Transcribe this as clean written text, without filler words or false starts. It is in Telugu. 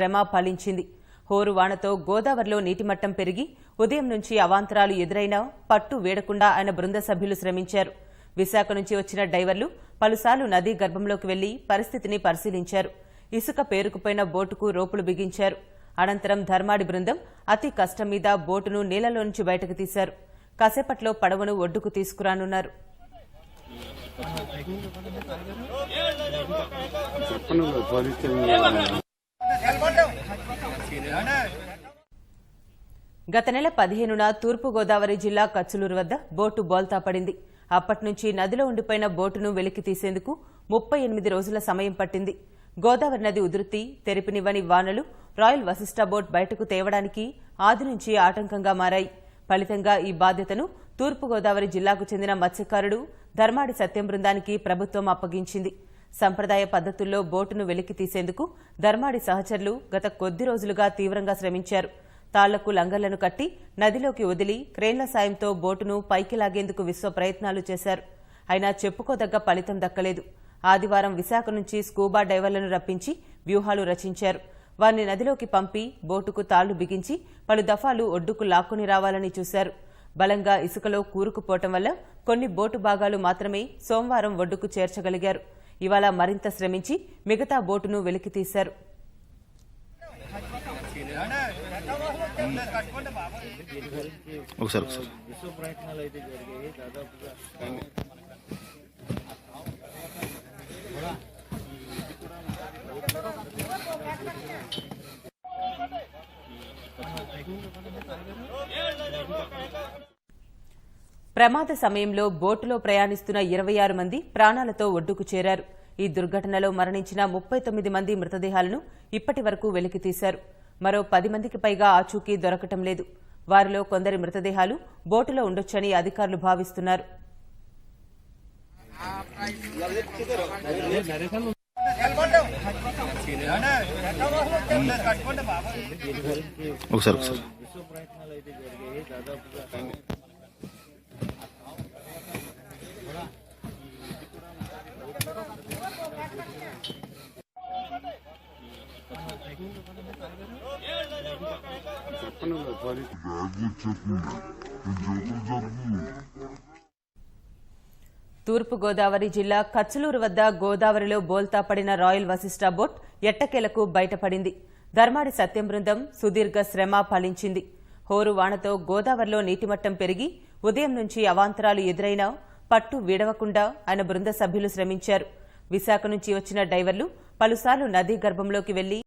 శ్రమ ఫలించింది. హోరు వానతో గోదావరిలో నీటిమట్టం పెరిగి ఉదయం నుంచి అవాంతరాలు ఎదురైనా పట్టు వీడకుండా ఆయన బృంద సభ్యులు శ్రమించారు. విశాఖ నుంచి వచ్చిన డైవర్లు పలుసార్లు నదీ గర్భంలోకి వెళ్లి పరిస్థితిని పరిశీలించారు. ఇసుక పేరుకుపోయిన బోటుకు రోపులు బిగించారు. అనంతరం ధర్మాడి బృందం అతి కష్టం మీద బోటును నీళ్లలో నుంచి బయటకు తీశారు. కాసేపట్లో పడవను ఒడ్డుకు తీసుకురానున్నారు. గత నెల 15న తూర్పుగోదావరి జిల్లా కచ్చులూరు వద్ద బోటు బోల్తా పడింది. అప్పటి నుంచి నదిలో ఉండిపోయిన బోటును వెలికి తీసేందుకు 38 రోజుల సమయం పట్టింది. గోదావరి నది ఉధృతి, తెరిపినివ్వని వానలు రాయల్ వశిష్ట బోట్ బయటకు తేవడానికి ఆది నుంచి ఆటంకంగా మారాయి. ఫలితంగా ఈ బాధ్యతను తూర్పుగోదావరి జిల్లాకు చెందిన మత్స్యకారుడు ధర్మాడి సత్యం బృందానికి ప్రభుత్వం అప్పగించింది. సంప్రదాయ పద్దతుల్లో బోటును వెలికి తీసేందుకు ధర్మాడి సహచరులు గత కొద్ది రోజులుగా తీవ్రంగా శ్రమించారు. తాళ్లకు లంగర్లను కట్టి నదిలోకి వదిలి క్రేన్ల సాయంతో బోటును పైకి లాగేందుకు విశ్వ ప్రయత్నాలు చేశారు. అయినా చెప్పుకోదగ్గ ఫలితం దక్కలేదు. ఆదివారం విశాఖ నుంచి స్కూబా డైవర్లను రప్పించి వ్యూహాలు రచించారు. వారిని నదిలోకి పంపి బోటుకు తాళ్లు బిగించి పలు దఫాలు ఒడ్డుకు లాక్కుని రావాలని చూశారు. బలంగా ఇసుకలో కూరుకుపోవటం వల్ల కొన్ని బోటు భాగాలు మాత్రమే సోమవారం ఒడ్డుకు చేర్చగలిగారు. ఇవాళ మరింత శ్రమించి మిగతా బోటును వెలికి తీశారు. ప్రమాద సమయంలో బోటులో ప్రయాణిస్తున్న 26 మంది ప్రాణాలతో ఒడ్డుకు చేరారు. ఈ దుర్ఘటనలో మరణించిన 39 మంది మృతదేహాలను ఇప్పటి వరకు వెలికితీశారు. మరో 10 మందికి పైగా ఆచూకీ దొరకటం లేదు. వారిలో కొందరి మృతదేహాలు బోటులో ఉండొచ్చని అధికారులు భావిస్తున్నారు. తూర్పుగోదావరి జిల్లా కచ్చులూరు వద్ద గోదావరిలో బోల్తా పడిన రాయల్ వశిష్ట బోట్ ఎట్టకేలకు బయటపడింది. ధర్మాడి సత్యం బృందం సుదీర్ఘ శ్రమ ఫలించింది. హోరు వానతో గోదావరిలో నీటిమట్టం పెరిగి ఉదయం నుంచి అవాంతరాలు ఎదురైనా పట్టు వీడవకుండా ఆయన బృంద సభ్యులు శ్రమించారు. విశాఖ నుంచి వచ్చిన డైవర్లు పలుసార్లు నదీ గర్భంలోకి వెళ్లి